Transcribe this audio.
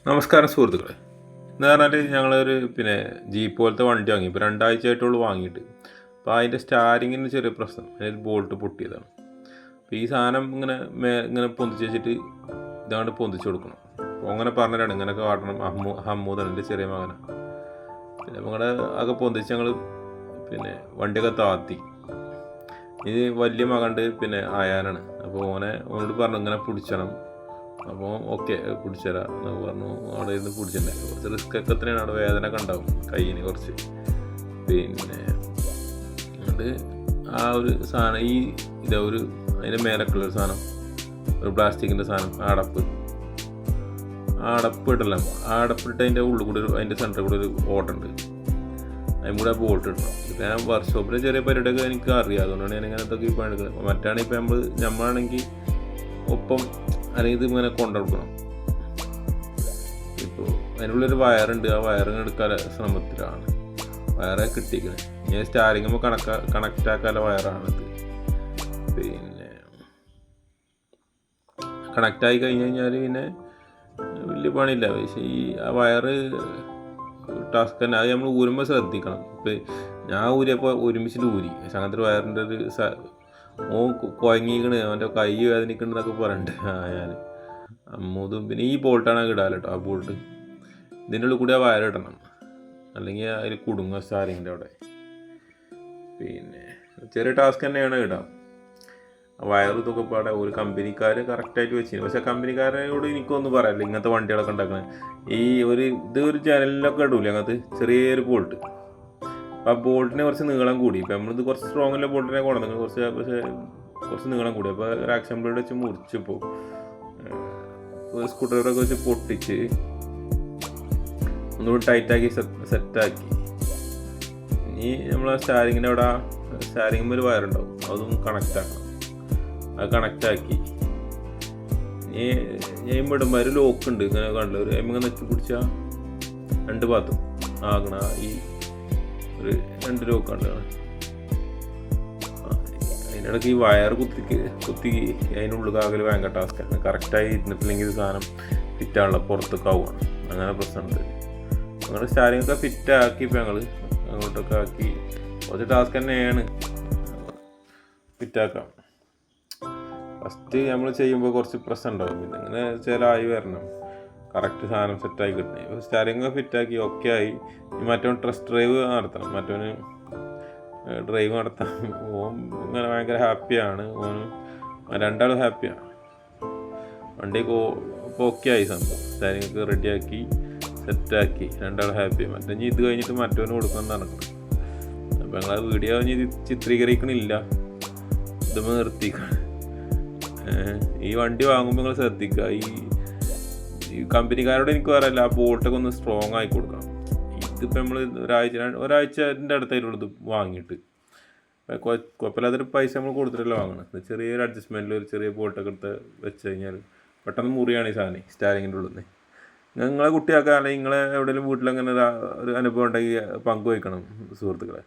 നമസ്കാരം സുഹൃത്തുക്കളെ. എന്ന് പറഞ്ഞാൽ ഞങ്ങളൊരു ജീപ്പ് പോലത്തെ വണ്ടി വാങ്ങി. ഇപ്പോൾ 2 ആഴ്ചയായിട്ടുള്ളൂ വാങ്ങിയിട്ട്. അപ്പോൾ അതിൻ്റെ സ്റ്റാരിങ്ങിന് ചെറിയ പ്രശ്നം, അതിൽ ബോൾട്ട് പൊട്ടിയതാണ്. അപ്പോൾ ഈ സാധനം ഇങ്ങനെ പൊന്തിച്ച് വെച്ചിട്ട് ഇതാണ്ട് പൊന്തിച്ച് കൊടുക്കണം. അപ്പോൾ അങ്ങനെ പറഞ്ഞതാണ് ഇങ്ങനെയൊക്കെ കാട്ടണം. ഹമ്മൂദാണ് എൻ്റെ ചെറിയ മകനാണ്. പിന്നെ ഞങ്ങളുടെ ഒക്കെ പൊന്തിച്ച് ഞങ്ങൾ വണ്ടിയൊക്കെ താത്തി. ഇത് വലിയ മകണ്ട് ആയാനാണ്. അപ്പോൾ ഓനോട് പറഞ്ഞു ഇങ്ങനെ പിടിച്ചണം. അപ്പോൾ ഓക്കെ പിടിച്ചുതരാം എന്നൊക്കെ പറഞ്ഞു. അവിടെ ഇരുന്ന് പിടിച്ചിട്ടുണ്ടായി. കുറച്ച് റിസ്ക് ഒക്കെ എത്രയാണ്, അവിടെ വേദന ഒക്കെ ഉണ്ടാവും കയ്യിന് കുറച്ച്. അത് ആ ഒരു സാധനം അതിൻ്റെ മേലൊക്കെയുള്ളൊരു സാധനം, ഒരു പ്ലാസ്റ്റിക്കിൻ്റെ സാധനം, അടപ്പ് ഇട്ടല്ല. അടപ്പിട്ട് അതിൻ്റെ ഉള്ളിൽ കൂടെ അതിൻ്റെ സെൻറ്ററിൽ കൂടെ ഒരു ഓട്ടുണ്ട്. അതിന് കൂടെ ബോൾട്ട് ഇടണം. ഇപ്പം ഞാൻ വർക്ക്ഷോപ്പിലെ ചെറിയ പരിപാടിയൊക്കെ എനിക്ക് അറിയാം. അതുകൊണ്ടാണ് ഞാൻ ഇങ്ങനത്തെ ഇപ്പോൾ എടുക്കുന്നത്. മറ്റാണെങ്കിൽ ഇപ്പം നമ്മളാണെങ്കിൽ ഒപ്പം അല്ലെങ്കിൽ ഇത് ഇങ്ങനെ കൊണ്ടുകൊടുക്കണം. ഇപ്പോൾ അതിനുള്ളൊരു വയറുണ്ട്. ആ വയറിങ് എടുക്കാൻ ശ്രമത്തിലാണ്. വയറെ കിട്ടിയിരിക്കുന്നത്. ഞാൻ സ്റ്റാരിങ്ങുമ്പോൾ കണക്റ്റ് ആക്കാനുള്ള വയറാണിത്. കണക്റ്റായി കഴിഞ്ഞ് കഴിഞ്ഞാൽ വലിയ പണിയില്ല. പക്ഷേ ആ വയറ് ടാസ്ക് തന്നെ. അത് നമ്മൾ ഊരുമ്പോൾ ശ്രദ്ധിക്കണം. ഇപ്പം ഞാൻ ഊരിയപ്പോൾ ഒരുമിച്ചിട്ട് ഊരി. പക്ഷെ അങ്ങനത്തെ വയറിൻ്റെ ഒരു കുഴങ്ങിക്കണ്, അവൻ്റെ കൈ വേദനിക്കണെന്നൊക്കെ പറയണ്ട്. ഞാൻ അമ്മൂതും ഈ ബോൾട്ടാണ് ഇടാൻ കേട്ടോ. ആ ബോൾട്ട് ഇതിൻ്റെ ഉള്ളിൽ കൂടി ആ വയറിടണം, അല്ലെങ്കിൽ അതിൽ കുടുങ്ങുക സ്റ്റാരിങ്ങിൻ്റെ അവിടെ. ചെറിയ ടാസ്ക് തന്നെയാണ് ഇടാം. വയർ ഇതൊക്കെ പാടെ ഒരു കമ്പനിക്കാർ കറക്റ്റായിട്ട് വെച്ചിരുന്നു. പക്ഷേ കമ്പനിക്കാരോട് എനിക്കൊന്നും പറയാനില്ല. ഇങ്ങനത്തെ വണ്ടികളൊക്കെ ഉണ്ടാക്കുന്നത് ഒരു ജനലിലൊക്കെ ഇടൂല അങ്ങനത്തെ ചെറിയൊരു ബോൾട്ട്. ആ ബോൾട്ടിനെ കുറച്ച് നീളം കൂടി. ഇപ്പം നമ്മളിത് കുറച്ച് സ്ട്രോങ് ഉള്ള ബോൾട്ടിനെ കൊണ്ടുവന്നു, കുറച്ച് നീളം കൂടി. അപ്പോൾ ഒരു ആക്ഷൻ ബ്ലേഡ് വെച്ച് മുറിച്ചിപ്പോൾ ഒരു സ്ക്രൂ ഡ്രൈവറൊക്കെ വെച്ച് പൊട്ടിച്ച് ഒന്നുകൂടി ടൈറ്റാക്കി സെറ്റാക്കി. ഇനി നമ്മൾ സ്റ്റാരിങ്ങിൻ്റെ അവിടെ സ്റ്റാരിങ്ങിൽ ഒരു വയറുണ്ടാവും, അതും കണക്റ്റാക്കണം. അത് കണക്റ്റാക്കി ഞാൻ വിടുമ്പോൾ ഒരു ലോക്ക് ഉണ്ട്. ഇങ്ങനെ കണ്ടില്ല, ഒരു ഇങ്ങനെ നെക്കി പിടിച്ചാൽ 2 ഭാഗത്തും ആകണ ഒരു 2 ലോക്കുണ്ട്. അതിനിടയ്ക്ക് ഈ വയർ കുത്തി അതിനുള്ളിൽ ഭയങ്കര ടാസ്ക്കാണ്. കറക്റ്റായി ഇരുന്നിട്ടില്ലെങ്കിൽ സാധനം ഫിറ്റാണല്ലോ, പുറത്തൊക്കെ ആവുകയാണ്. അങ്ങനെ പ്രശ്നമുണ്ട്. അങ്ങനെ സ്റ്റാരിങ്ങൊക്കെ ഫിറ്റാക്കി ഇപ്പം ഞങ്ങൾ അങ്ങോട്ടൊക്കെ ആക്കി. കുറച്ച് ടാസ്ക് തന്നെയാണ് ഫിറ്റാക്കാം. ഫസ്റ്റ് നമ്മൾ ചെയ്യുമ്പോൾ കുറച്ച് പ്രശ്നം ഉണ്ടാവും. പിന്നെ ഇങ്ങനെ ചിലവായി വരണം, കറക്റ്റ് സാധനം സെറ്റായി കിട്ടണേ. സ്റ്റാരിങ് ഫിറ്റാക്കി ഓക്കെ ആയി. മറ്റവൻ ടെസ്റ്റ് ഡ്രൈവ് നടത്തണം. മറ്റവന് ഡ്രൈവ് നടത്താൻ ഇങ്ങനെ ഭയങ്കര ഹാപ്പിയാണ്. രണ്ടാളും ഹാപ്പിയാണ്. വണ്ടി ഇപ്പോൾ ഓക്കെ ആയി സംഭവം. സ്റ്റാരിങ്ങൊക്കെ റെഡിയാക്കി സെറ്റാക്കി രണ്ടാളും ഹാപ്പി. മറ്റേ ഇത് കഴിഞ്ഞിട്ട് മറ്റവന് കൊടുക്കണം നടക്കണം. അപ്പോൾ ഞങ്ങൾ വീഡിയോ ചിത്രീകരിക്കണില്ല, ഇതുമ്പോൾ നിർത്തിക്കണം. ഈ വണ്ടി വാങ്ങുമ്പോൾ നിങ്ങൾ ശ്രദ്ധിക്കുക. ഈ കമ്പനിക്കാരോട് എനിക്ക് പറയാനില്ല, ആ ബോൾട്ടൊക്കെ ഒന്ന് സ്ട്രോങ് ആയി കൊടുക്കണം. ഇതിപ്പോൾ നമ്മൾ ഒരാഴ്ചൻ്റെ അടുത്തായിട്ടുള്ളത് വാങ്ങിയിട്ട് കുഴപ്പമില്ലാത്തൊരു പൈസ നമ്മൾ കൊടുത്തിട്ടല്ല വാങ്ങണം. ചെറിയൊരു അഡ്ജസ്റ്റ്മെൻറ്റിൽ ഒരു ചെറിയ ബോൾട്ടൊക്കെ എടുത്ത് വെച്ച് കഴിഞ്ഞാൽ പെട്ടെന്ന് മുറിയാണ് ഈ സാധനം സ്റ്റാരിങ്ങിൻ്റെ ഉള്ളിൽ നിന്ന്. നിങ്ങളെ കുട്ടിയൊക്കെ അല്ലെങ്കിൽ നിങ്ങളെ എവിടെയെങ്കിലും വീട്ടിലങ്ങനെ ഒരു അനുഭവം ഉണ്ടെങ്കിൽ പങ്കുവയ്ക്കണം സുഹൃത്തുക്കളെ.